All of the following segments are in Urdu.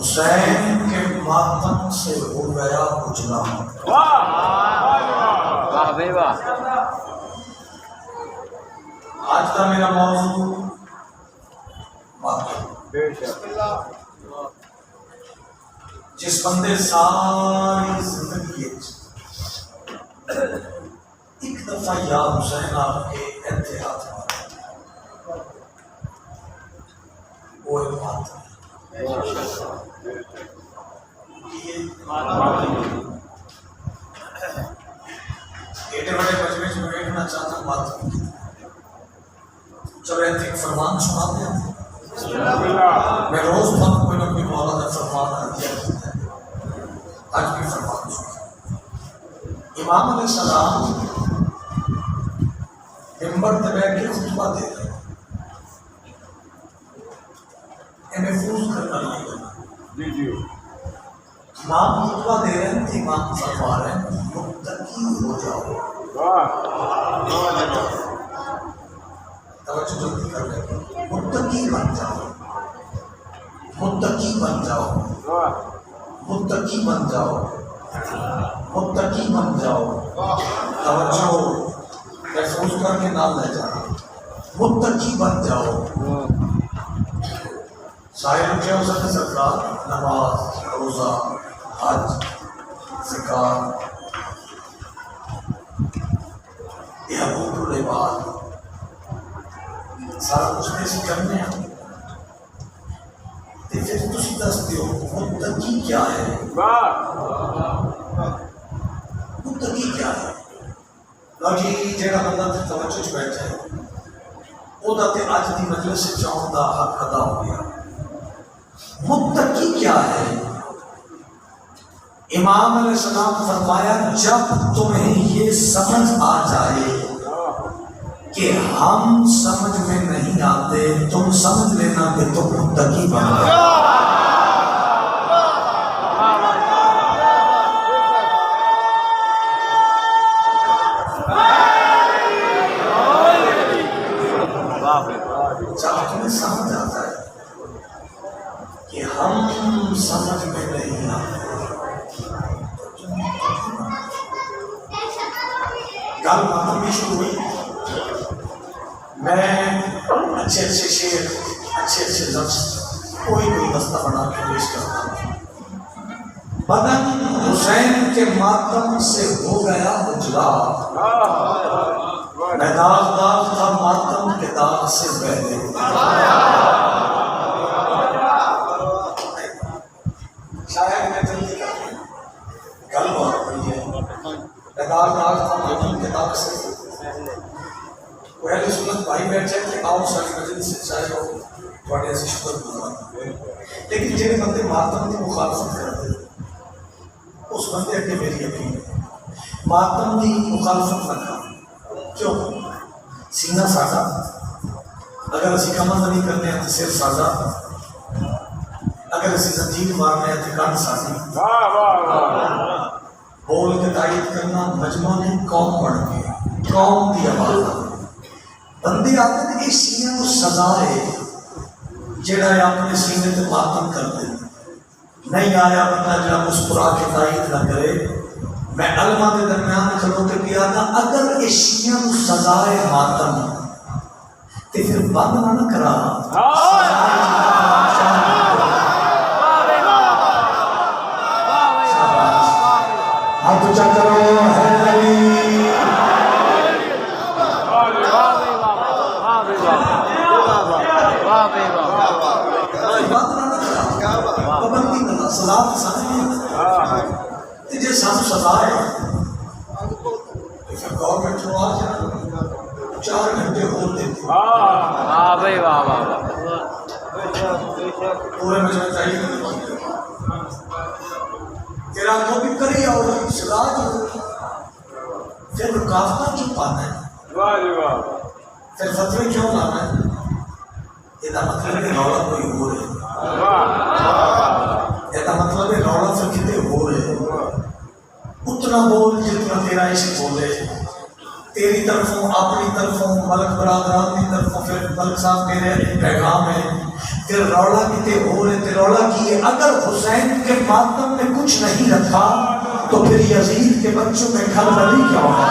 حسین کے ماتم سے ہو گیا اجلا۔ واہ بھائی واہ۔ آج کا میرا موضوع ماتم۔ جس بندے ساری زندگی ایک دفعہ یا حسین آپ کے اتحاد وہ ایک ماتم ایٹے بڑے مجمع میں بیٹھنا چاہتا ہوں ماتم کی جب ایک فرمان سناتے ہیں میں روز بھر کوئی نہ کوئی مولانا فرمان دیا کرتا ہے، آج بھی فرمان سنا۔ امام علیہ السلام منبر پہ بیٹھ کے خطبہ دے رہے ہیں، محفوظ کرنا نہیں ہے۔ امام خطبہ دے رہے ہیں، امام فرما رہے ہیں متقی ہو جاؤ۔ توجہ جلدی کر لیں، متقی بن جاؤ، متقی بن جاؤ، متقی بن جاؤ، متقی بن جاؤ۔ توجہ محفوظ کر کے نام لے جانا، متقی بن جاؤ۔ سائر کیا ہو سکتے سرکار؟ نماز، روزہ، حج، زکات، یہ حقوق العباد سارا کچھ میں سے کرنے ہیں۔ تو پھر تسی دستے ہو متقی کیا ہے؟ متقی کیا ہے؟ لو جی جیڑا بندہ تے توجہ چ بیٹھا ہے او دا تے اج دی مجلس سے چاہوں دا حق ادا ہو گیا۔ متقی کیا ہے؟ امام علیہ السلام فرمایا جب تمہیں یہ سمجھ آ جائے کہ ہم سمجھ میں نہیں آتے، تم سمجھ لینا کہ تم متقی بن گئے۔ جب تمہیں سمجھ آتا ہے کہ ہم سمجھ میں نہیں آتے، گل بات بھی شروع ہوئی۔ میں اچھے اچھے شعر، اچھے اچھے لفظ کوئی دستہ بنا کے پیش کرتا ہوں۔ بدن حسین کے ماتم سے ہو گیا اجلا، میں داغ داغ تھا ماتم کے داغ سے پہلے۔ شاید میں جلدی کروں، گل بہت بڑی ہے۔ میں داغ داغ تھا ماتم کے داغ سے پہلے۔ پہلے سنت بھائی بیٹھے کہ آؤ ساری مجلس سے چاہے ہو تھوڑے ایسے شکر گزار، لیکن جن بندے ماتم کی مخالفت کرتے اس بندے کے میری یقین ہے ماتم کی مخالفت نہ کریں۔ کیوں؟ سینہ سادا، اگر اسی کمر نہیں کرنے ہیں تو سر سادا، اگر اسی زنجیر مارنے ہیں تو کان سازی۔ بول کے تائید کرنا مجمع نے قوم بڑھ کے قوم کی آواز بندے آتے ہیں کہ سینے کو سزا ہے جڑا ہے اپنے سینے تے ماتم کر دے، نہیں آیا بندہ جڑا مسکرا کے تائید نہ کرے۔ میں علماء کے درمیان کھلو کے کیا تھا اگر اس سینے کو سزا ہے ماتم تے پھر بند نہ کرا۔ ہاتھ اونچا کرو، ہے علی پابندی کرنا سلام سامنے جی سانو سزا ہے پھر گورنمنٹ کو آ جانا 4 گھنٹے اور دیتے پورے مجھے چاہیے تیرا تو بھی کری آؤ سزا جو پھر رکاوٹیں کیوں پانا ہے، پھر فتوے کیوں لانا ہے؟ یہ مطلب ہے رولا کوئی ہو رہے، یہ مطلب ہے رولا پھر کتنے ہو رہے۔ اتنا بول جتنا تیرا عشق بولے، تیری طرفوں اپنی طرفوں ملک برادران کی طرفوں، پھر ملک صاحب میرے پیغام ہے پھر رولا کتے ہو رہے تھے، رولا کیے اگر حسین کے ماتم میں کچھ نہیں رکھا تو پھر یزید کے بچوں میں کھلبلی کیا ہوگا؟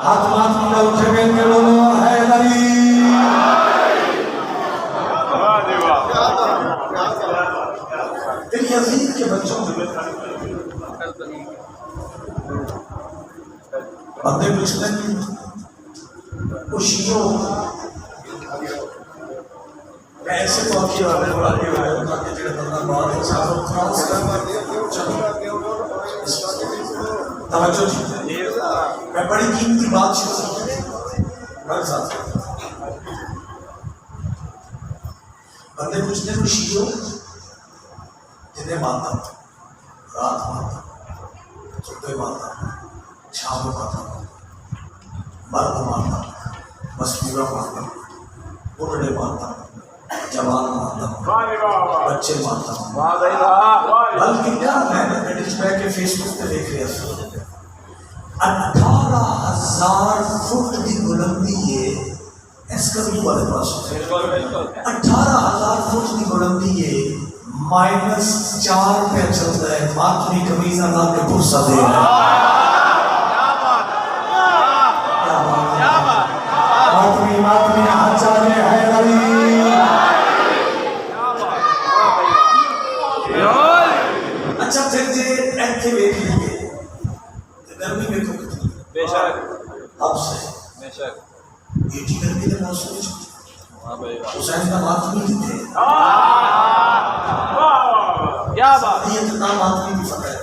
ہاتھ نہ اٹھے گئے کہ بولو حیدری۔ پھر یزید کے بچوں میں بندے پوچھتے ہیں وہ شیعوں ایسے تو آپ کی رابطے والی ہوئے کہ جنہیں بندہ بہت ہے چاہو خاص توجہ جی، میں بڑی قیمتی بات شروع بڑھ ساتھ بندے پوچھتے ہیں وہ شیعوں جنہیں ماتا رات ماتا صبح ماتا شام ماتا مرد ماتا مسکورہ ماتا بڑھے ماتا جوان ماتا بچے ماتا بلکہ کیا میں نے ڈسپلے کے فیس بک پہ دیکھ رہا تھا 18,000 فٹ کی بلندی ہے اس کا بھی والے پاس 18,000 فٹ کی بلندی ہے -4 پہ چلتا ہے ماتمی کمیزہ لا کے پرسہ دے رہا ہے ماتمی حجاج حیدری۔ اچھا پھر جے ایتھے ویکھ لیے گرمی میں کو کتنی بے شک اب سے ایٹی گرمی دے موسم حسین کا ماتمی کتنے کیا بات یہ اتنا ماتمی بھی فتح ہے۔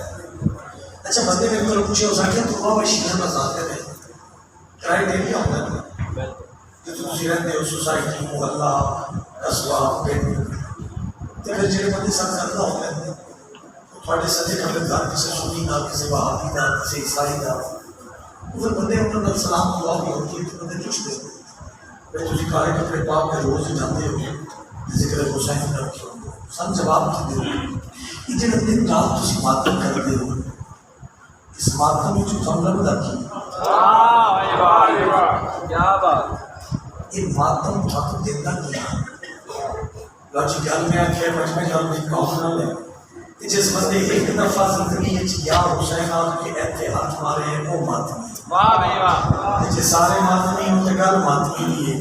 اچھا بندے میں کو پوچھے ہو سکتے تو بابا شیعہ مزاد کرے کرائیٹیریا ہوتا ہے کہ تسی رہتے ہو سوسائٹی محلہ قصبہ پنڈ تو پھر جڑے بندے سب کرتا ہوتے ہیں تھوڑے سجے خبردار کسی سنی دا کسی وہابی دا کسی عیسائی دا پھر بندے انہوں نے سلام دعا بھی ہوتی ہے تو بندے پوچھتے ہیں بھائی تسی کارے کپڑے پاک کے روز جاتے ہو ذکر حسین کا رکھو سن جواب کی دے یہ جڑے دن رات تسی ماتم کرتے ہو اس ماتم میں جو تم رب دا کی کیا بات یہ ماتم تھا دیتا کیا لاجی گل میں آکھے بچ میں جاؤں بھی کون نہ لے جس بندے ایک دفعہ زندگی یا حسین آپ کے ایتھے ہاتھ مارے ہیں وہ ماتمی جس سارے ماتمی انتقال ماتمی لیے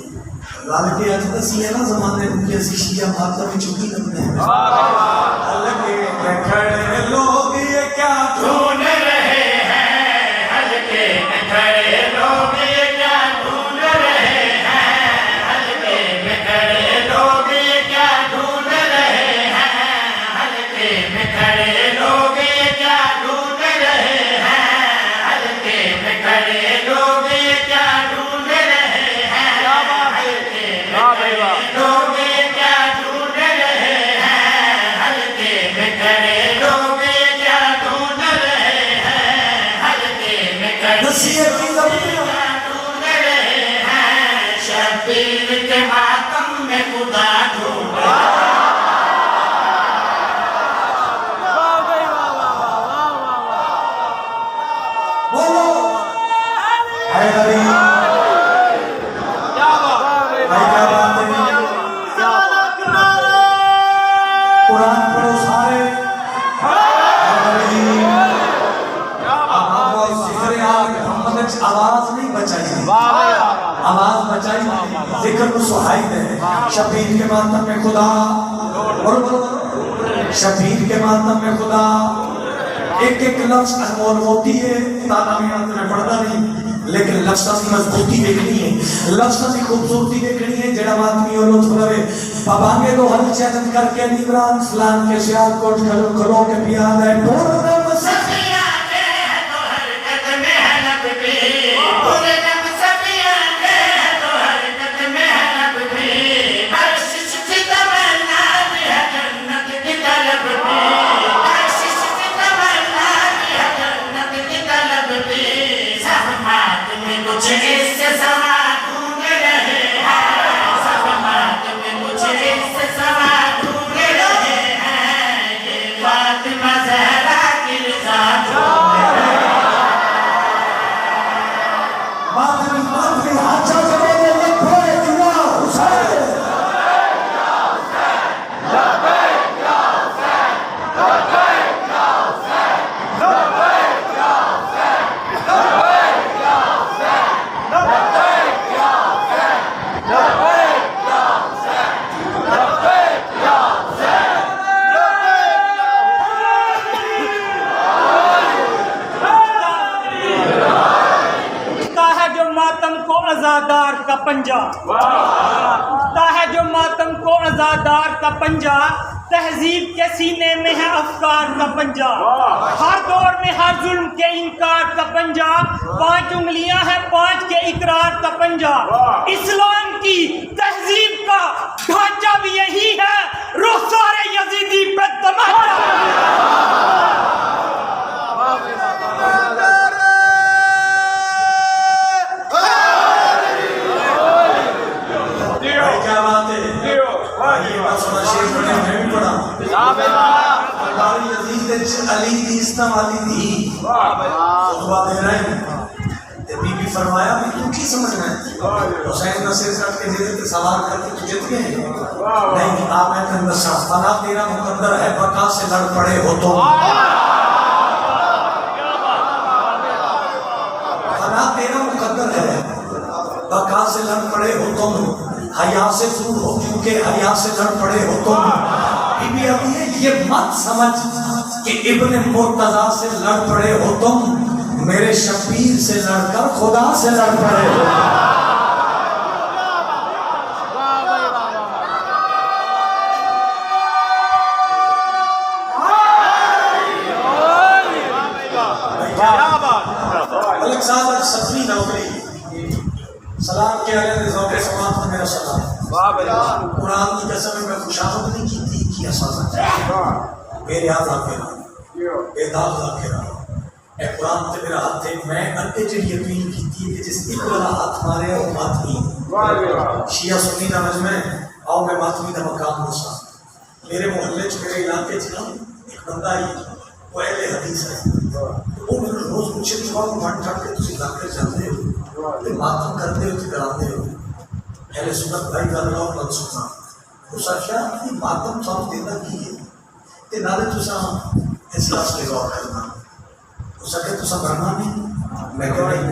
لال کے آج دسی ہے نا زمانے ان کے شیعہ ماتمی چکی لگنے ہیں لگے میں کھڑے لوگ یہ کیا ڈھونڈ رہے ہیں ہلکے میں کھڑے لوگ یہ کیا ڈھونڈ رہے ہیں ہلکے میں کھڑے لوگ یہ کیا ڈھونڈ رہے ہیں ہلکے میں کھڑے لوگ یہ کیا ڈھونڈ رہے ہیں ہلکے میں کھڑے لوگ یہ کیا ڈھونڈ رہے ہیں ہلکے میں لوگ یہ کیا ڈھونڈ رہے ہیں ہلکے میں کھڑے لوگ یہ کیا ڈھونڈ رہے ہیں ہلکے میں کھڑے ڈھونڈ رہے ہیں شبیر کے ماتم میں خدا ڈھونڈ رہے ہیں قرآن پڑھو سارے آواز نہیں بچائی آواز بچائی ذکر کو سہائی دے شبیر کے ماتم میں خدا شبیر کے ماتم میں خدا ایک ایک لفظ انمول ہوتی ہے تعلیمات میں پڑھتا نہیں لیکن لفظاں کی مضبوطی دیکھنی ہے لفظاں کی خوبصورتی دیکھنی ہے جڑا آدمی اور لطف رہے پابانگے دو ہر چیلنج کر کے نیمران فلان کے سیال کوٹ کھلو کے پیاد ہے پورنم سفیاں کے ہے تو حرکت میں ہے نب بھی پورنم سفیاں کے ہے تو حرکت میں ہے نب بھی ہر شش کی تمنا بھی ہے جنت کی طلب بھی ہر شش کی تمنا بھی ہے جنت کی طلب بھی زحمات میں کچھ اس سے سوا ڈھونڈ رہے ہیں زحمات میں کچھ اس سے سوا ڈھونڈ رہے ہیں یہ فاطمہ زہرا کی رضا پنجہ، ہے جو ماتم کو عزادار کا پنجہ، تہذیب کے سینے میں ہے افکار کا پنجہ، ہر دور میں ہر ظلم کے انکار کا پنجہ، 5 انگلیاں ہیں 5 کے اقرار کا پنجہ، اسلام کی تہذیب کا ڈھانچہ بھی یہی ہے، رخسار یزیدی پہ تماشا۔ کیا بات ہے، یہ بات سنا شیخ پڑھے میں بھی پڑھا، ہماری عزیز علی دی استعمالی دی خطبہ دے رہے ہیں، بی بی فرمایا بھی تو کی سمجھنا ہے، حسین کا سر کٹ کے دیتے تھے سوال کر کے تجھے گئے ہیں، نہیں آپ میں اندر شخص فنا تیرا مقدر ہے بقا سے لڑ پڑے ہو تو، فنا تیرا مقدر ہے بقا سے لڑ پڑے ہو تم، حیا سے دور ہو کیونکہ حیا سے لڑ پڑے ہو تم، بی بی ابھی یہ مت سمجھ کہ ابن مرتضی سے لڑ پڑے ہو تم، میرے شبیر سے لڑ کر خدا سے لڑ پڑے ہو۔ ملک صاحب آج 7ویں نوکری، سلام کے علیہ ذوق سماعت میں میرا سلام، قرآن کی قسم میں خوشامد نہیں کی تھی کیا سازا بے ریاض آخرہ بے داغ آخرہ، اے قرآن تے میرا ہاتھ ہے، میں اندے جڑی یقین کی تھی کہ جس ایک والا ہاتھ مارے وہ ماتمی شیعہ سنی نہ مجمع آؤ میں ماتمی دا مقام دوسا، میرے محلے چ میرے علاقے چ ایک بندہ ہی وہ اہل حدیث ہے، وہ میرے روز پوچھے کہ وہ مٹ ٹھٹ کے تسی علاقے جاتے ہو تے ماتم کرتے ہو تے کراتے ہو، اہل سنت بھائی کا لگاؤ بند سنا اس آخیا کہ ماتم صاحب دینا کی ہے تے نالے تسا احساس کے غور کرنا، اس آخیا تسا کرنا نہیں، میں کہ نہیں،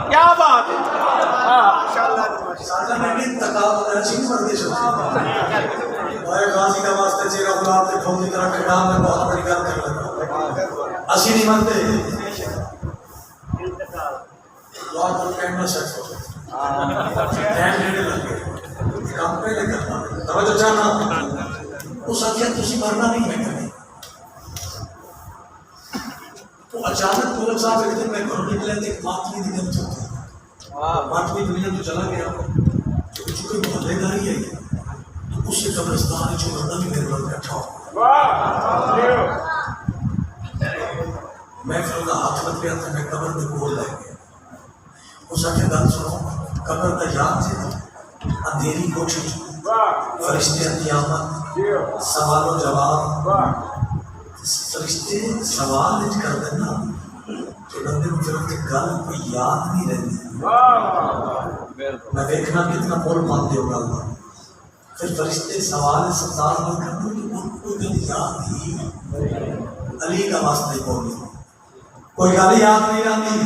کیا بات ہے، سادہ میں بھی تقاض چین پردیش ہوتی ہے، اور غازی کا واسطے چیرہ غلاب تے کھول دی طرح کھڑام میں بہت بڑی گل کر لگا، اسی نہیں مانتے لوگ کو کہنا شخص ہو ٹائم لینے لگے کام پہلے کرنا توجہ چاہنا، اس آخیا تسی مرنا نہیں میں کریں، تو اچانک ملک صاحب ایک دن میں گھر نکلے تھے ماتمی دی دن چلتے ماتمی دنیا تو چلا گیا چونکہ محلے داری ہے تو اسی قبرستان جو بندہ بھی میرے بل بیٹھا ہو، میں پھر انہا ہاتھ لگ گیا تھا، میں قبر میں بول لگ گیا، اس آکے گل سنو قبر کا یاد سے اندھیری کوٹھی فرشتے قیامت سوال و جواب، فرشتے سوال کر دینا کہ بندے کو پھر انہیں گل کوئی یاد نہیں رہتی، میں دیکھنا کتنا مول مانتے ہو گل، پھر فرشتے سوال ستار میں کرتے کہ ان کو دل یاد ہی علی کا واسطے بولی کوئی گل یاد نہیں رہتی،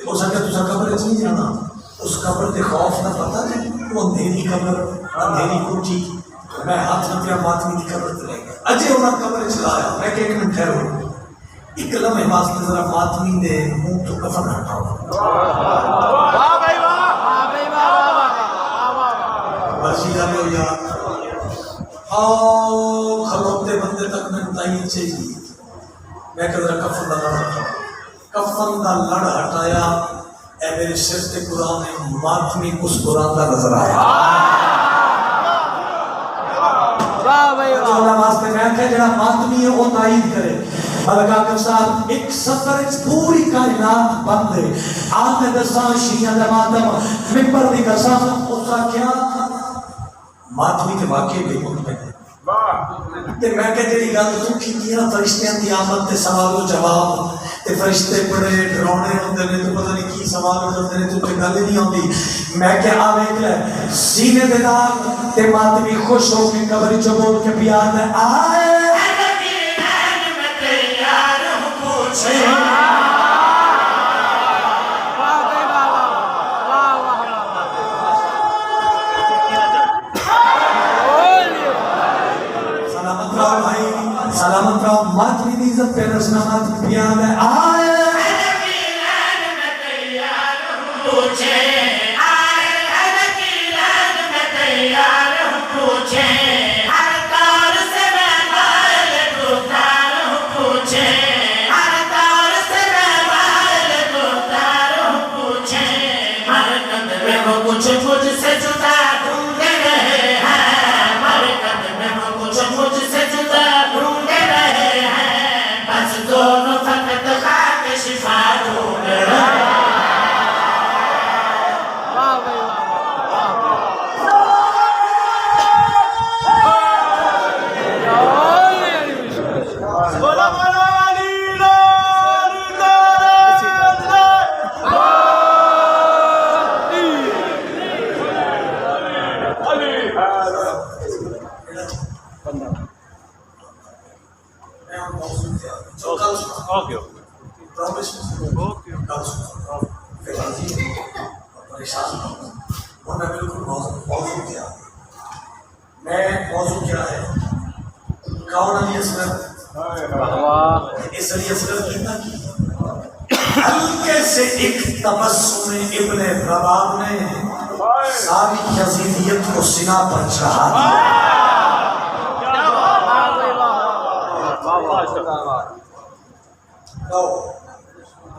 ہو سکے تو قبر نہیں جانا، اس قبر کے خوف نہ پتا جائے وہ اندھیری قبر اندھیری کوٹھی، میں ہاتھ رکھیا ماتمی کی قبر تے لے گیا، اجے انہاں قبر چلایا، میں کہ ایک منٹ ٹھہرو، ایک لمحے واسطے ذرا ماتمی دے منہ تو کفن ہٹاؤ، واہ بھائی واہ مرضی جانے ہو یار، آؤ کھلوتے بندے تک میں تعین چاہیے، میں کہ ذرا کفن دا لڑ ہٹاؤ، کفن دا لڑ ہٹایا، اے میرے سر تے قرآن ماتمی مسکراتا نظر آیا، جو واسطے میں کہ جڑا ماتمی ہے وہ تائید کرے، ملکہ کے ساتھ ایک سفر پوری کائنات بند ہے، آنے دساں شیعہ دے ماتم ممبر دی قسم اس کا کیا ماتمی کے واقعے بے مطمئن ہے، تے میں کہ جڑی گل تو کیتی ہے فرشتیاں دی آمد تے سوال و جواب تے فرشتے بڑے ڈراؤنے ہوندے نے تو پتہ نہیں کی سوال کرتے نے تو تے گل نہیں ہوندی، میں کہ آ ویکھ لے سینے دے نال تے ماتمی خوش ہو کے قبر چ بول کے پیار ہے آئے میں تیار ہوں پوچھے سلامت رہو ماتمی دی عزت پہ رسنا ماتمی پیار ہے آئے کل سنا پریشان ہوں اور میں بالکل موضوع کیا ہے کون علی اصغر اس علی اصغر کی ہلکے سے ایک تبسم ابن رباب نے ساری یزیدیت کو سینہ پر چڑھا دیا.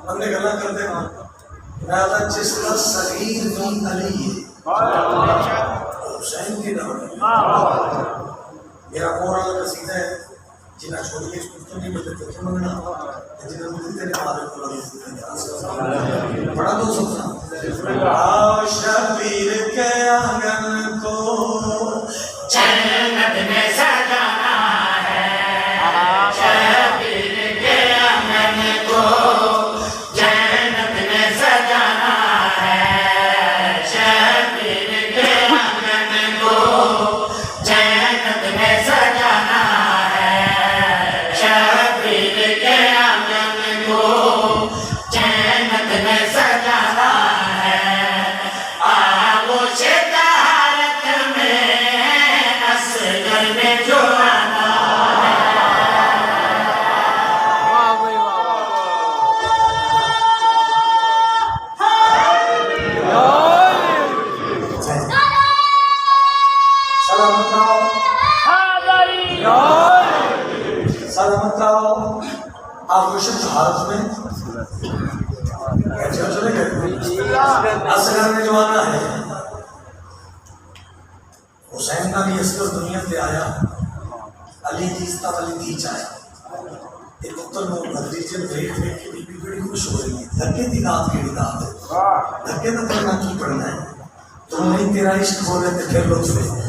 ہم نے غلط کرتے ہیں جس کا صغیر بھی علی ہے حسین کی نام میرا قرآن قصیدہ ہے جنہیں چھوڑیے اس کو نہیں ملتے تو منگنا جنہیں ملتے تیرے ہمارے قرآن بڑا تو سکتا شبیر کے آنگن کو جنت میں سجانا ہے شبیر کے آنگن کو جنت میں سجانا ہے شبیر کے آنگن کو جنت میں سجانا ہے شبیر کے آنگن کو جنت میں سجانا ہے آغوش طہارت میں اصغر میں جو آنا سلامت رہو آغوش طہارت میں چلے گئے اصغر میں جو آنا ہے حسین کا بھی اصغر دنیا پہ آیا علی تیستا علی تیچ آیا ایک اتر میں بدری جب دیکھ دیکھ کے بی بڑی خوش ہو رہی ہے دھکے دی دات کے دات ہے دھکے تو کرنا کی پڑھنا ہے تم نہیں تیرا عشق ہو رہے تھے پھر لطف ہے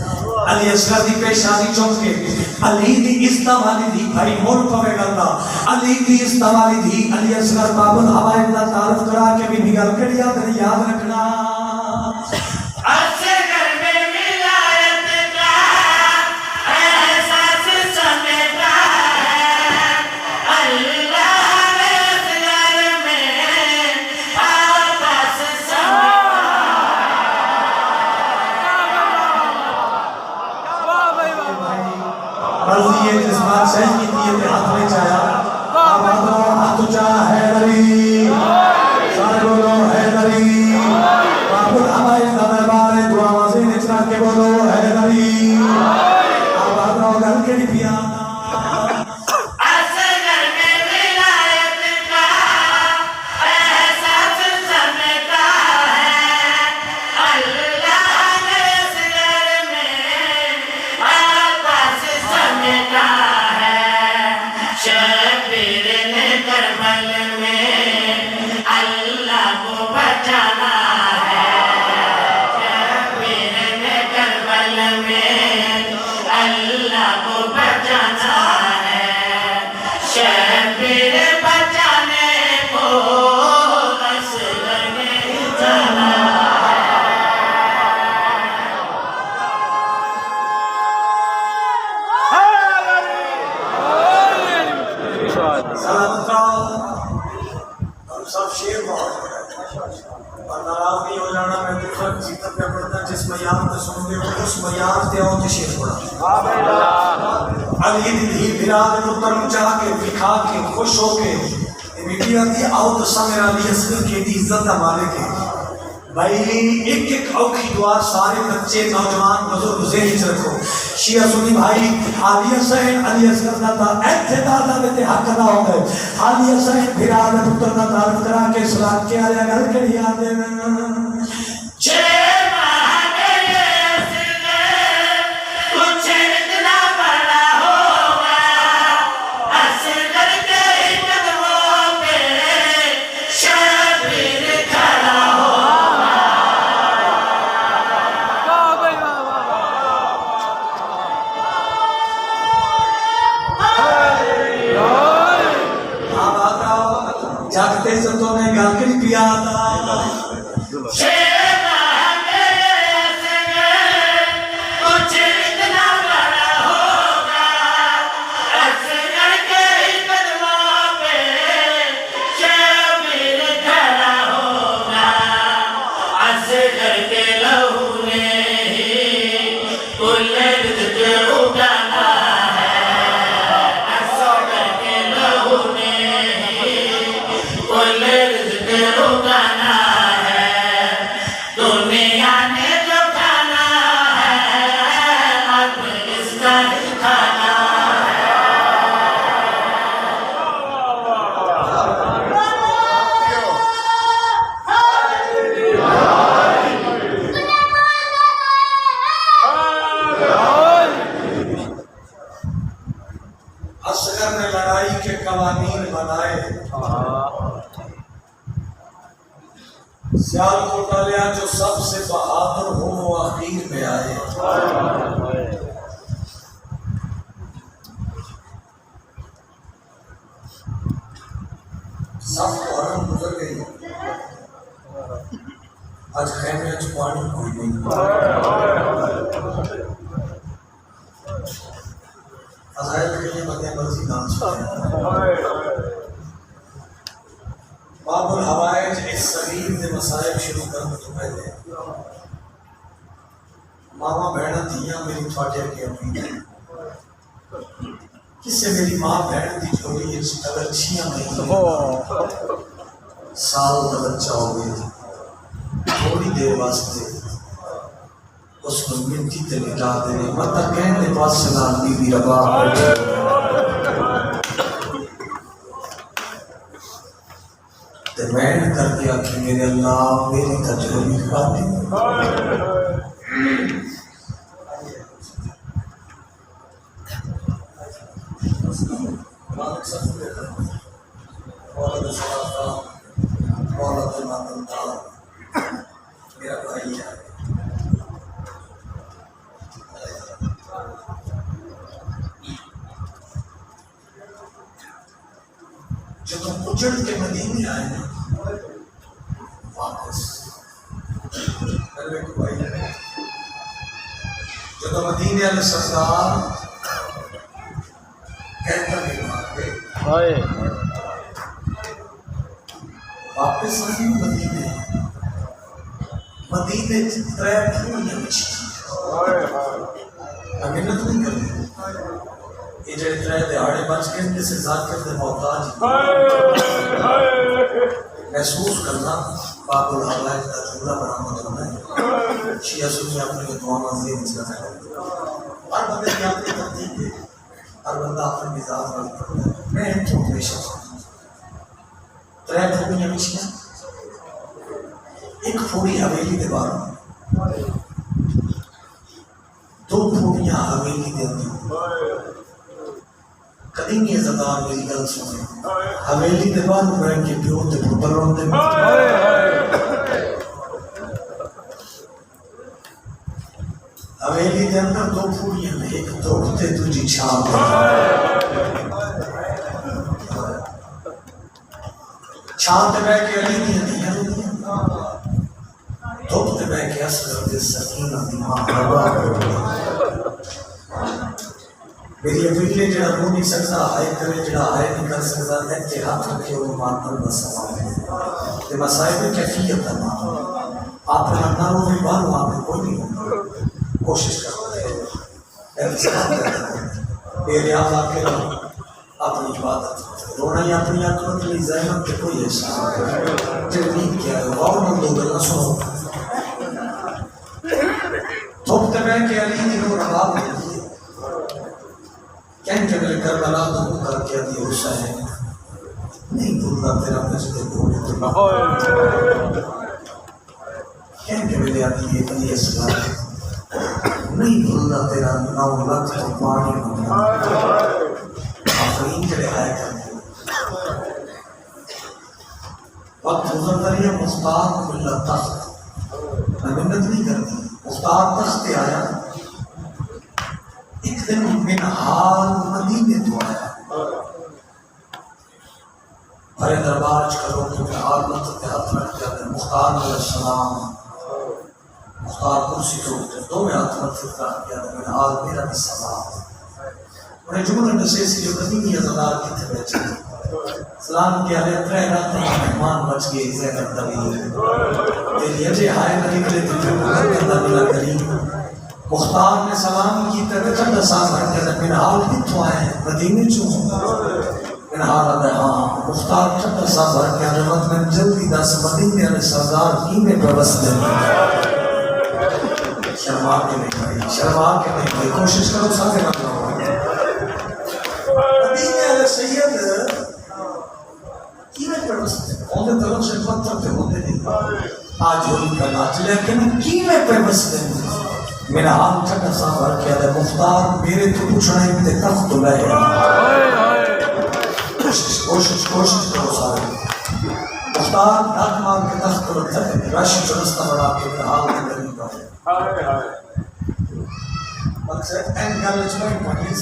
علی اصغر دی پیشانی چونکے علی دی استا والی دی بھائی مول پوے گلنا علی دی استا والی دی علی اصغر باب الحوائد دا تعارف کرا کے بھی نگل کڑیا تیری یاد رکھنا اصغر میں ولایت کا احساس سمیٹا ہے اللہ نے اصغر میں آپس مرضی ہے جس بات شہد کی دیئے ہاتھ میں چایا آباد رو ہاتھ چاہ ہے دری سارے بولو ہے دری باب الحوائد دا دربار دعا وزین اچھنا کے بولو ہے دری آباد رو گل کے لی پیانا جس میار تے سن دے اس میار تے آؤ تے شیر پڑا علی دی دھی بھرا دے پتر مچا کے دکھا کے خوش ہو کے میڈیا دی آؤ تو سمیر علی اصغر کی دی عزت دا مالک ہے بھائی ایک ایک اوکھی دعا سارے بچے نوجوان بزرگ ذہن سے رکھو شیعہ سنی بھائی علی اصغر دا ایتھے دادا بیتے حق ادا ہو گئے علی اصغر بھرا دے پتر دا تعارف کرا کے سلام کے آلیا گھر کے لیا دے جاگتے ستوں نے گا کے پیا رزق رکانا ہے دنیا نے جو کھانا ہے اب اس کا ہی کھانا اصغر نے لڑائی کے قوانین بنائے سیال کو ڈالیا جو سب سے بہادر ہو وہ اخیر میں آئے سب کو حرم گزر گئی آج خیمے پانی کوئی نہیں فضائل کے لیے بندے مرضی نام سکتے باب الحوائج اس صغیر نے مسائب شروع کرنے تو پہلے ماما بہنا دیا میری تھوڑے کے اپنی کس سے میری ماں بہن دی جوڑی اگر چھیاں نہیں سال کا بچہ ہو گیا تھوڑی دیر واسطے اس کو منتی تے لٹا دینے مطلب کہنے پاس سلام بی بی ربا تے میں کر کے آکھی میرے اللہ میری تجربی کھاتے میرا بھائی ہے جب ہم اجڑ کے مدینے آئے نا واپس جب مدینے والے سردار کہتا نہیں مانگے واپس آئے مدینے مدینے ترے پھولیاں بچھی محنت نہیں کرتے یہ جڑے ترے دہاڑے بچ کے ان سے ذاکر دے محتاج محسوس کرنا باب الحوائج کا جملہ برآمد ہونا ہے شیعہ سنی اپنی دعاواں زیر چلنا ہے ہر بندے کی اپنی ترتیب ہے ہر بندہ اپنے مزاج والی کرتا ہے میں ان کو ہمیشہ ترے پھولیاں بچیاں ایک پھوڑی حویلی دے باروں دو پھوڑیاں حویلی دے اندر کدی نہیں عزتدار میری گل سنے حویلی دے باروں رہ کے پیو تے پتر رون دے حویلی دے اندر دو پھوڑیاں نے ایک دھوپ تے دوجی چھاں چھاں تے بہ کے علی دیاں دیاں دھوپ تے بہ کے اصغر دے سکینہ دی ماں میری اپیلے جڑا رو نہیں سکتا آئے کرے جڑا آئے نہیں کر سکتا ہے کہ ہاتھ رکھے وہ مانتر بسوا ہے کہ مسائب کیفیت ہے آپ نے اپنا رو بھی بارو آپ نے کوئی نہیں ہوگا کوشش کرتے ہیں بے ریاض آ کے اپنی عبادت رونا ہی اپنی اکمت لی زحمت کے کوئی احساس جب نیند کیا ہے غور مند ہو گئے نہ سنو تھوکتے میں کہ علی دی رو رباب ہوتی ہے کہن کے میرے کربلا دو کر کے دی حسین نہیں بھولنا تیرا مسجد بھولے تو کہن کے میرے آتی ہے علی اسلام نہیں بھولنا تیرا نو لکھ تو پانی ہونا آفرین جڑے آئے کرنے وقت گزر کریے مختار ملت تخت میں منت نہیں کرتی مختار تخت آیا ایک دن من حال مدینے تو آیا بھرے دربار کرو کہ میں عالمت کے ہاتھ رکھ جاتے مختار علیہ السلام مختار کرسی تو دو میں ہاتھ رکھ کیا تو میں حال میرا بھی سلام انہیں جملہ نشے سے جو قدیمی ازدار کی تھے بیچے سلام کے علیہ ترے راتیں مہمان بچ گئے زینب دلیل تیری اجے ہائے نہ نکلے تھی جو مہمان اللہ کریم مختار نے سلام کی طرح چند سال رکھ جاتا میرا حال کتوں آئے مدینے چوں انہارا دے ہاں مختار ٹھٹا صاحب کیا نمت میں جلدی دس مدینے نے سردار کی میں پیوست دے شرما کے نہیں بھائی، شرما کے نہیں بھائی، کوشش کرو ساتھ نہ کرو مدینے علیہ سید کی میں پیوست دے ہوندے طرف سے پتھر پہ ہوندے نہیں آج ہوئی کا ناچ لیکن کی میں پیوست دے میرا حال ٹھٹا صاحب کیا دے مختار میرے تو پوچھنے تے تخت لے کوشش کرو سارے مختار ڈاک مار کے تخت پر رکھتا ہے راشی چرستہ بڑھا کے میرا حال میں لگی پڑے مقصد این گالج مائن پاکیز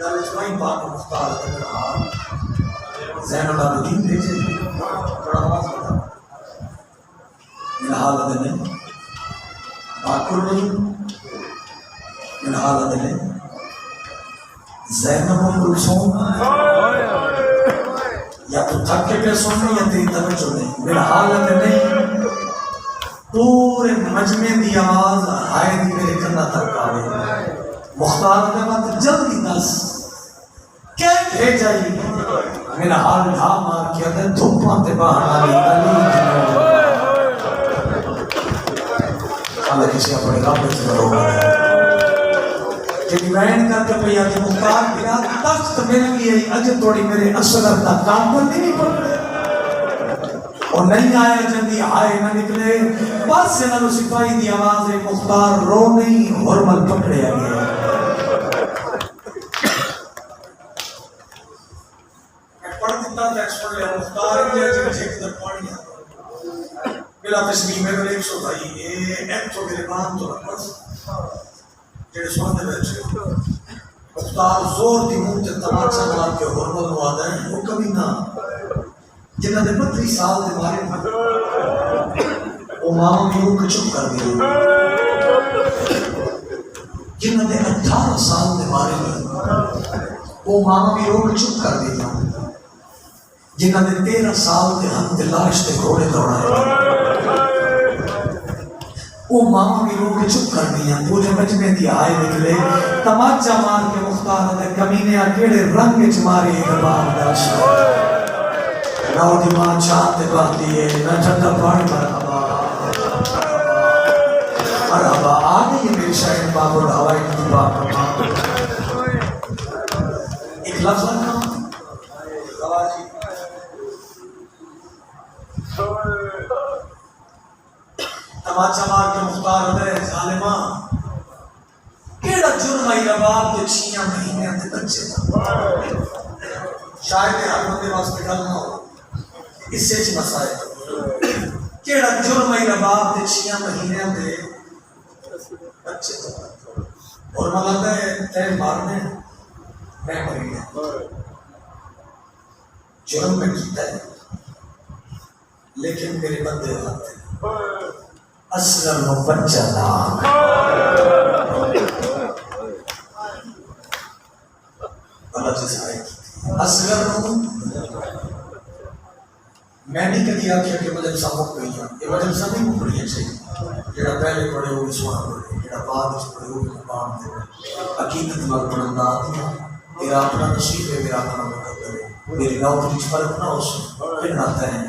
گالج مائن پاک مختار ہے میرا حال زین اللہ الدین بھیجے بڑا آواز بتا میرا حال ادھنے باکر رہی میرا حال ادھنے زینب و کلثوم یا تو تھک کے پہ سننے یا تیری توجہ نہیں میرا حالت نہیں پورے مجمع دی آواز آئے دی میرے کندہ تک آوے مختار نے بات جلدی دس کیا بھیجا ہی میرا حال ڈھا مار کیا دے دھوپاں تے باہر آئی گلی حالہ کسی اپنے رابط سے کرو گا کہ ڈیمینڈ کر کے پہ آتی مختار بنا تخت مل گئی اجے توڑی میرے اصغر کا کام پر نہیں پڑ رہے اور نہیں آئے جلدی آئے نہ نکلے بس سے نہ سپاہی دی آواز مختار رو نہیں حرمل پکڑے آگئے میں پڑھ دیتا تھا ایکس پڑھ لیا مختار انجھے جب جھیک در پانی آتا بلا تشبیح میں ایک سو بھائی ایک تو میرے بان تو رکھت جڑے سوندے بیٹھے مختار زور دی منہ تے تماچا مار کے حرمت نواد ہیں وہ کبھی نہ جنہاں دے 32 سال دے بارے میں وہ ماما بھی روک چپ کر دی جنہاں دے 18 سال دے بارے میں وہ ماما بھی روک چپ کر دی جنہاں دے 13 سال دے ہم دے لاش تے گھوڑے دوڑائے وہ ماما بھی رو کے چپ کر دیا پورے مجمع دی آئے نکلے تماچا مار کے مختار دے کمینے اکیڑے رنگ چماری گباب داشت راو دی ماں چاہتے باتی ہے نہ ٹھنڈا پانی مرحبا مرحبا آگئی میری شاہد باب الہوائی دی باپ ایک لفظ رکھا رواجی تماچا مار کے مختار دے ظالمہ کیڑا جرم آئی رباب دے 6 مہینے دے بچے دا شاید ہر بندے واسطے گل نہ ہو اس سے چھ مسائل کیڑا جرم آئی رباب دے 6 مہینے دے بچے دا اور ملتا ہے تے مارنے میں مہینے جرم میں کیتا ہے لیکن میرے بندے ہوتے ہیں اصغر و بچہ نام اللہ جیسے آئے اصغر و میں نہیں کہتی آکھیا کہ مجلسہ مکڑی ہے یہ مجلسہ نہیں مکڑی ہے چاہیے جڑا پہلے پڑھے ہوگی سونا پڑھے جڑا بعد اس پڑھے ہوگی مقام دے عقیدت مل پڑھنا آدیا تیرا اپنا نصیب ہے میرا اپنا مقدر ہے میری نوکری فرق نہ ہو سکتا پھر ناتا ہے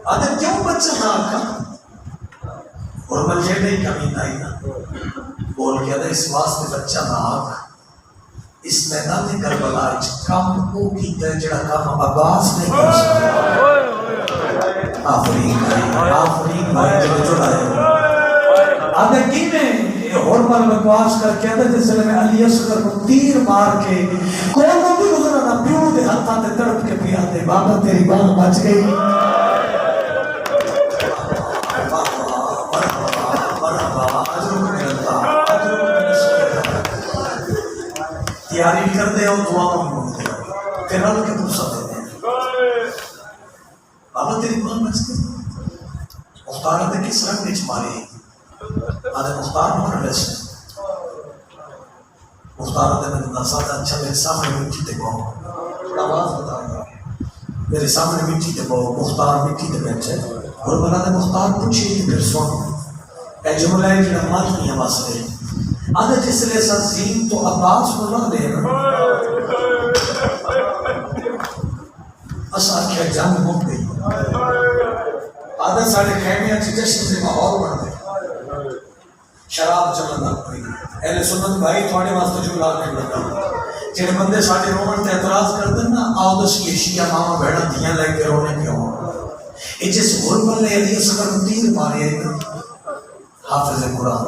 آدھے کیوں بچہ نہ آکھا اور بچے نہیں کمی نائی نا بول گیا تھا اس واسطے بچہ نہ آکھ اس میدان کربلا کام کو کیتا ہے جڑا کام عباس نہیں کر سکتا آفرین بھائی جو جڑائے آدھے کی میں اور پر بکواس کر کے آدھے جس میں علی اصغر کو تیر مار کے کونوں بھی گزرا نہ پیو دے ہاتھاں دے تڑپ کے پیا دے بابا تیری بان بچ گئی تیاری بھی کر دے اور دعا بھی مانگتے ہیں پھر رب کے دوسرا دیتے ہیں بابا تیری بان بچ گئی مختار دے کس رنگ نیچ ماری آدھے مختار مہر لیسے مختار دے میں ناسادہ اچھا میرے سامنے مٹی تے باؤ آواز بتائیں گا میرے سامنے مٹی تے باؤ مختار مٹی تے بیٹھے اور بنا دے مختار پوچھے کہ پھر سن اے جملہ ہے جنہا مات نہیں ہماس لے آدھے جس لئے سا زین تو عباس کو نہ دے اصل کیا جنگ مک گئی عادت سارے خیمے جشن سے ماحول بن گئے شراب چلن لگ پئی اہل سنت بھائی تھوڑے واسطے جملہ نہیں لگا جڑے بندے ساڈے رومن تے اعتراض کردے نا آؤ دس یہ شیعہ ماما بہنا دیاں لے کے رونے کیوں یہ جس غربت نے علی اصغر کو تیر مارے حافظ قرآن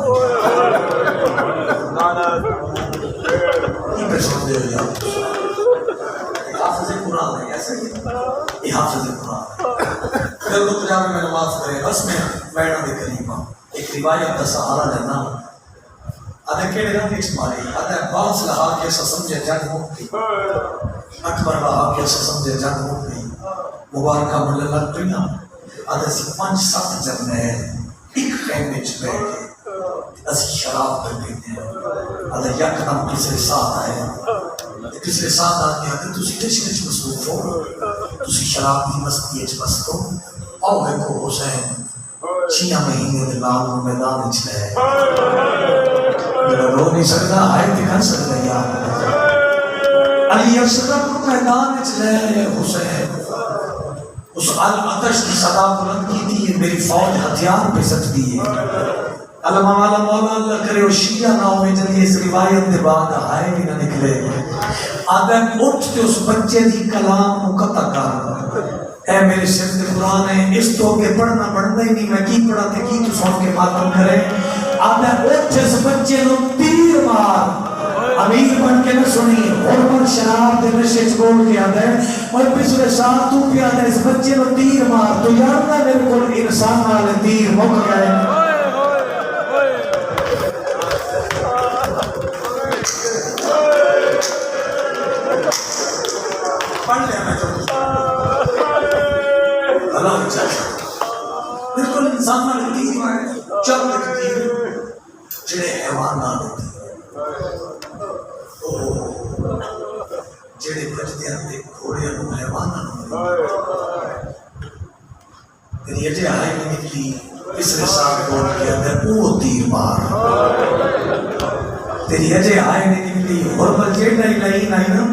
یہ پہ سن دے ہو یاد حافظ قرآن ہے ایسا ہی یہ حافظ قرآن ہے پھر تو جامع میں نماز کرے بس میں بیٹھا دے کریمہ ایک روایت کا سہارا لینا آدھے کیڑے رنگ ایک ماری آدھے باز لہا کے ایسا سمجھے جنگ مکتی اکبر لہا کے ایسا سمجھے جنگ مکتی مبارکہ ملے لگ پڑیاں آدھے سی 5-7 جنگے ایک خیمے چ بیٹھ کے اسی شراب کر لیتے ہیں آدھے یک دم کسی ساتھ آئے کسی ساتھ آتے ہیں تسی عشق وچ مصروف ہو تسی شراب دی مستی وچ مست ہو آؤ ویکھو حسین 6 مہینے دے لال میدان وچ لے میرا رو نہیں سکتا آئے تے کر سکتا یار علی اصغر میدان وچ لے حسین اس آتش کی صدا بلند کی تھی میری فوج ہتھیار پہ سکتی ہے علامہ والا مولا اللہ کرے وہ شیعہ ناؤ میں جلی اس روایت دے بعد آئے بھی نہ نکلے آدم اٹھ کے اس بچے دی کلام مقطع کر اے میرے سر دے قرآن ہے اس تو کے پڑھنا پڑھنا ہی نہیں میں کی پڑھا تے کی تو سن کے ماتم کرے آدم اٹھ اس بچے نو تیر مار امیر بن کے نہ سنی حرمت شراب دے نشے چھوڑ کے آدھا ہے اور پچھلے سال تو بھی آدھا ہے اس بچے نو تیر مار تو یار نہ میرے کو انسان والے تیر مک گئے پڑھ لیا میں جو اللہ چاہتا بالکل انسان والے تیر مارے چل لکھ تیر جڑے حیوان نہ لیتے جڑے بچتے ہیں گھوڑے نو حیوان نہ تیری اجے آئے میں نکلی پچھلے سال کوٹ کے اندر وہ تیر مار تیری اجے آئے میں نکلی حرمت جیڑا ہی نہیں نا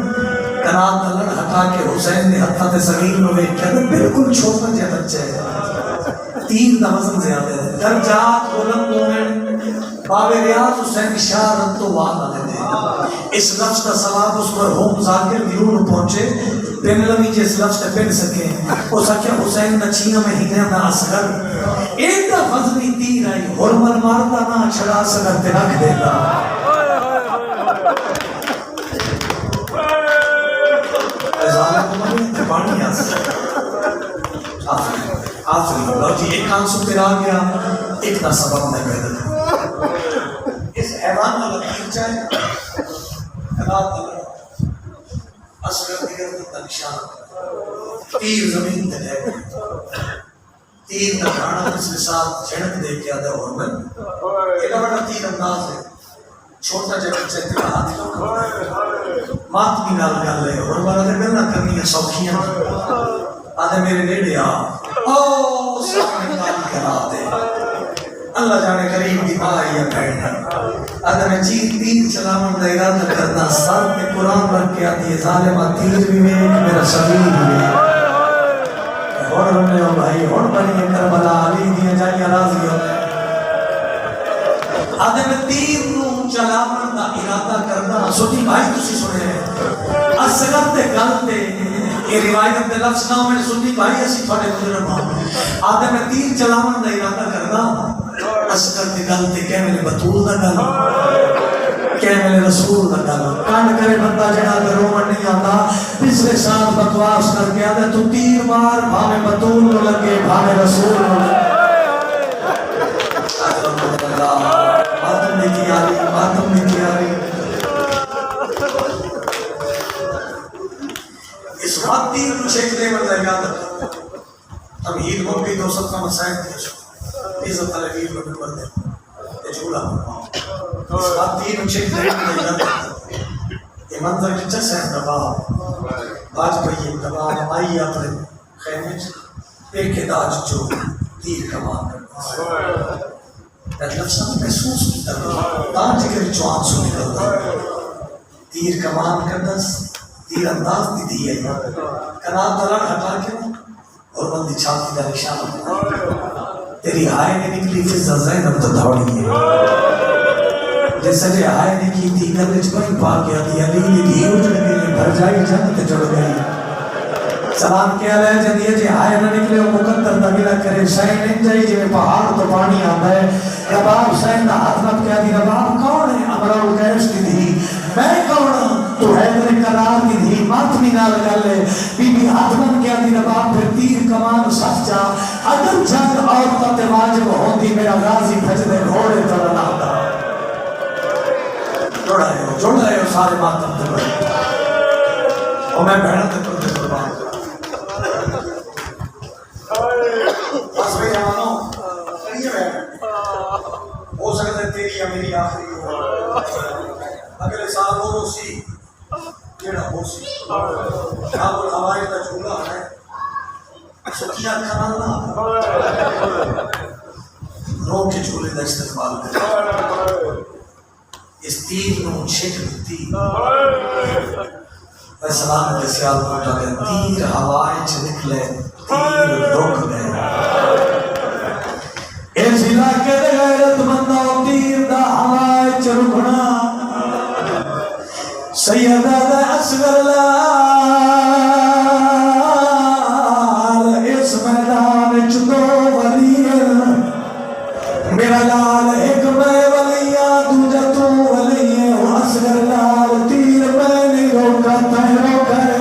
کنات دلن ہٹا کے حسین نے ہتھا تے صغیر میں ویکھ کے بالکل چھوٹا جہا بچہ ہے تیر دا وزن زیادہ ہے درجات بلند ہوئے باب ریاض حسین اشارت تو وعدہ دیتے ہیں اس لفظ کا ثواب اس پر ہوم ذاکر دیون پہنچے بین لمی جس لفظ تے پڑھ سکے وہ سکیا حسین دا 6 مہینے دا اصغر ایک دا فضلی تیر آئی حرمت مارتا نہ چھڑا سکر تے رکھ دیتا ظالم کو مجھے انتبانی آس آخری لو جی ایک آنسو تیر آ گیا ایک نہ سبب میں پیدا اس حیوان والا تیر چاہے حیوان والا اصغر دیگر کا نشان تیر زمین تے لے تیر کا کھانا اس کے ساتھ جھڑک دے کے آدھا حرمت ایک بڑا تیر انداز ہے چھوٹا جب بچہ تیرا ہاتھ لکھا ماتمی نال گل ہے حرمت آدھے ملنا کرنی ہے سوکھیاں آدھے میرے نیڑے آ سامنے کام کرا دے اللہ جانے قریب دی ماں یا بہن آدھے میں چیر تیر چلاون دا ارادہ کرنا سر پہ قرآن رکھ کے آدھی ظالمہ تیر بھی میں میرا شبیر بھی میں اور رمنے ہو بھائی اور بنی کربلا علی دیا جائیے راضی ہو آدھے میں تیر نو چلاون دا ارادہ کرنا سوٹی بھائی تسی سنے اصغر تے گل تے یہ روایت دے لفظ نہ میں سنی بھائی اسی تھوڑے مجرم ہوں آدھے میں تیر چلاون دا ارادہ کرنا اصغر دی گل تے کہ میرے بطول دا گل کہ میرے رسول دا گل کان کرے بندہ جڑا تے رومن نہیں آتا پچھلے سال بکواس کر کے آدھے تو تیر مار بھاوے بطول نو لگے بھاوے رسول نو لگے ماتم نے کی آری ماتم نے کی آری اس وقت تیر مجھے کلے مرد یاد رکھا تمہید مبی دو سب کا مسائل دیشو عزت علیہ کو بھی پڑھ دے یہ جھولا اس وقت تیر مجھے کلے مرد یاد رکھا یہ منظر کی چس ہے دباؤ باج پہیے دباؤ آئی اپنے خیمے ایک داج جو تیر کمان کرتا لفظ محسوس کی طرح تاج کے چوان سو نکلتا تیر کمان کردس تیر انداز دی دی ہے کنات دلان ہٹا کے اور بندی چھاتی کا نشان تیری ہائے نے نکلی فضا زینب تو دوڑی ہے جیسے جے ہائے نے کی تھی گلچ بھائی پا گیا دی علی دی دی اٹھنے کے لیے بھر جائی جنت جڑ گئی سلام کیا لے جدی جے ہائے نہ نکلے وہ مقدر نبیلا کرے شاہی نہیں جائی جے پہاڑ تو پانی آتا ہے رباب شاہی نہ ہاتھ نب کیا دی رباب کون ہے امرہ القیش کی دی میں کون تو حیدر قرار کی دی ماتمی نہ لگا لے بی بی ہاتھ نب کیا دی رباب پھر تیر کمان سچ جا اگر جنگ عورتت واجب ہوندی میرا غازی بھج دے گھوڑے تو نہ دا جوڑ رہے ہو سارے ماتم تے بڑے اور میں بہن تے پر تے قربان بس بھئی جوانوں کریے بہن ہو سکتا ہے تیری یا میری آخری ہو اگلے سال ہو سی کیڑا ہو سی جہاں پر ہمارے کا جھولا ہے سکیہ کھانا رو کے جھولے دا استقبال کریں اس تیر نو چھک دیتی میں سلام کے سیال پوٹا گیا تیر ہوائیں چھ نکلے تیر رک گئے اس علاقے دے غیرت مندہ تیر دا ہوائیں چھ رکنا سیدہ دا اصغر لال اس میدان چھ دو ولی میرا لال ایک میں ولیاں دوجہ تو ولی ہے اصغر لال تیر میں نہیں روکا تائیں روکا ہے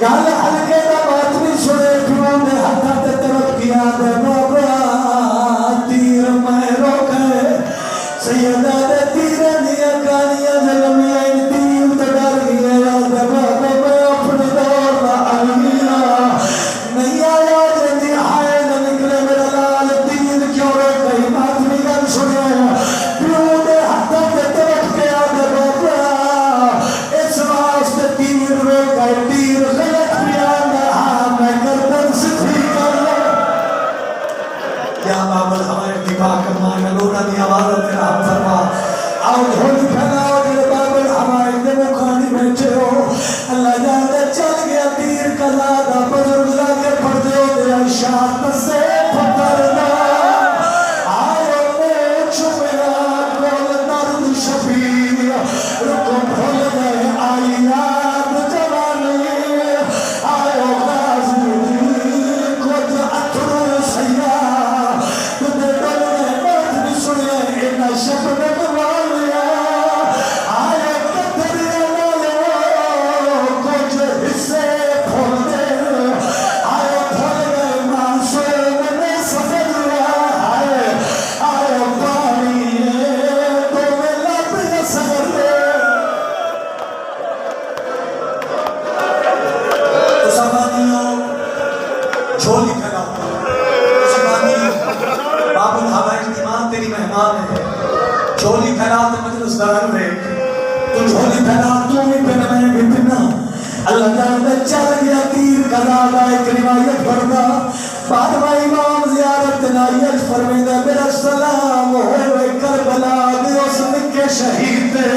گال حلقے دا بات بھی سنے پیوں نے ہاتھا تے طرف کیا دے بابا تیر میں روکا ہے سیدہ دے تیرے نیا کانیا جلمیاں ان تیر تے ڈر گیا دے بابا میں اپنے دور دا علمیہ نہیں آیا جنی آئے نہ نکلے میرا لال تیر کیوں رے کئی بات بھی گل سنے پیوں نے ہاتھا تے طرف کیا دے بابا اس واسطے تیر رے کئی تیر غلط بیان رہا میں گردن ستھی کر لے یا بابل ہمارے دفاع کرنا ہے لونا دی آوازت تیرا ہم فرما آؤ دھولی پھیلاؤ جلے بابل ہمارے دے مکھانی بیٹھے ہو اللہ جانے چل گیا تیر کا زادہ بزرگ لگے پڑھ دے دے اشارت سے پترنا آئے موچ میرا کول درد شفیر رکو بھول گئے آئی یاد جوانی آئے غازی کچھ اتھر سیاہ تدے ڈل گئے بات بھی سنے اینا شب میں گوالیا آئے کتری والے کچھ حصے پھول دے آئے پھول گئے معصوم نے سفر آئے پانی تو میں لب سفر دے تو سبانیوں جھولی پھیلا تو سبانیوں بابل ہوا اجتماع تیری مہمان ہے جھولی پھیلا تو مجلس دارن رہے تو جھولی پھیلا تو بھی پھیلا میں بھی پھیلا اللہ جانتا چل گیا تیر کا دادا ایک روایت پڑھتا بعد میں امام زیارت نائیت فرمیدہ میرا سلام ہوئے کربلا دے اس نکے شہید دے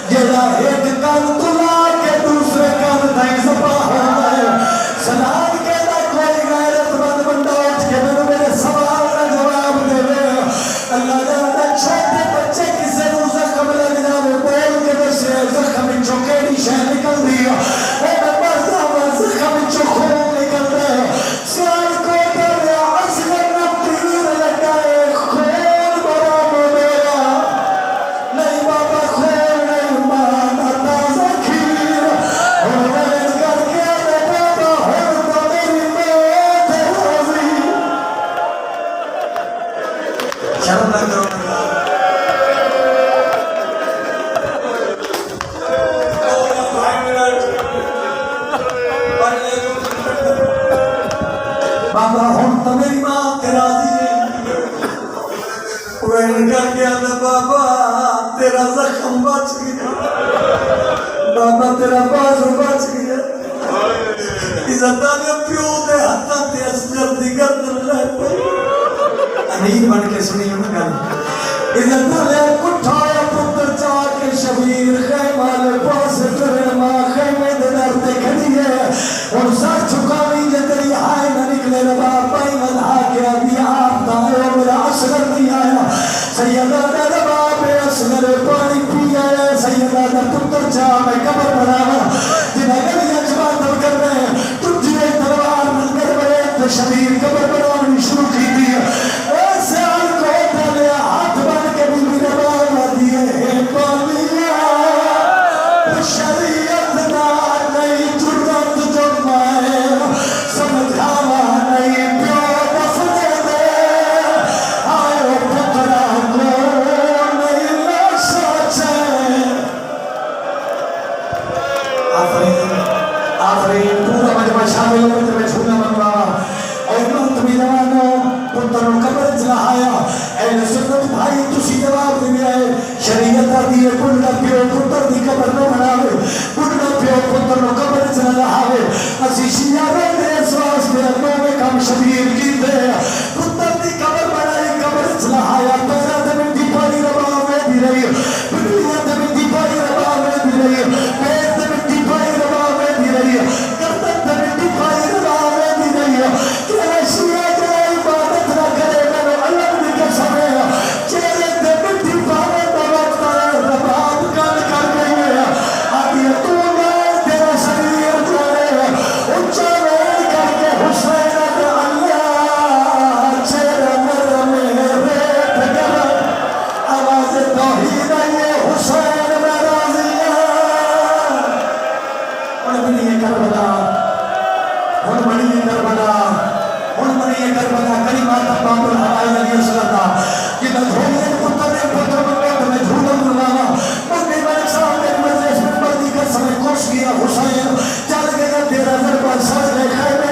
جدا ایک کان تلا کے دوسرے کان دائیں زبا ہو گئے سلام کے دا کوئی غیرت مند بندہ اٹھ کے میرے سوال کا جواب دے اللہ جانتا چھوٹے بچے کسے نو زخم لگ جاوے بول کے بچے زخم چوکیڑی شہ نکل دیا اے میں مرزا میں زخم چوکھوں نکل دے سیائی کو در اصغر نب تیر لگائے خون برام میرا نہیں بابا خون نہیں مانا تازہ کھیر اور ویز کر کے دے بابا ہر تو میری موت ہے روزی شرم نہ کرو بابا ہم تو میری ماں تیرا دیئے وین کر گیا نا بابا تیرا زخم بچ گیا بابا تیرا بازو بچ گیا عزت آنے پیو دے ہاتھا تے اصغر دی گردن لے پئی امین بن کے سنی ہوں گا عزت آنے کٹھایا پتر چاہ کے شبیر خیمہ لے پاس کرے ماں خیمہ دے تے شبیر قبر بنانی شروع کی دی ایسے آل کو پہلے ہاتھ بن کے بھی میرے بالا دیے پانیا شریعت نہ نہیں جرت جو میں سمجھاوا نہیں پیو بفنے دے آئے پترا کو نہیں لاشا چین آفرین پورا مجمع شامل ہو مجھے میں چھونا منوا اور مہت میرانو پتروں قبر چلایا اہل سنت بھائی تسی جواب دے آئے شریعت آدھی ہے پڑھنا پیو پتر دی قبر نہ بناوے پڑھنا پیو پتر نو قبر چلا آوے اسی شیعہ رہنے اس واسطے اللہ میں کام شبیر کی دے پتر دی قبر بنائی قبر چلا آیا پیرا دمیں دی پائی ربا میں دی رہی پڑھنیا دمیں دی پائی ربا میں دی رہی پیر دمیں دی پائی ربا میں دی رہی گردن دمیں دی پائی ربا میں دی رہی کہ شیعہ جائے عبادت نہ کرے میں اللہ نے قسم ہے چہرے دمیں دی پائی ربا رباب کل کر گئی ہے آدھی تو میں تیرا شریر جائے اچھا میں کر کے حسین اللہ چہرہ نرم ریت گرم آواز توحید ہے حسین میں راضیہ ان بنی کربلا ان بنی کربلا ان بنی کربلا کلمات باب الحوائی علیہ السلام کہ میں دھوئے پتر پتر میں جھولم رلاوا مجھے ملک صاحب نے مجلس میں مردی کا سمیں کوش کیا حسین چل گیا تیرا ذربان سج لے خیمے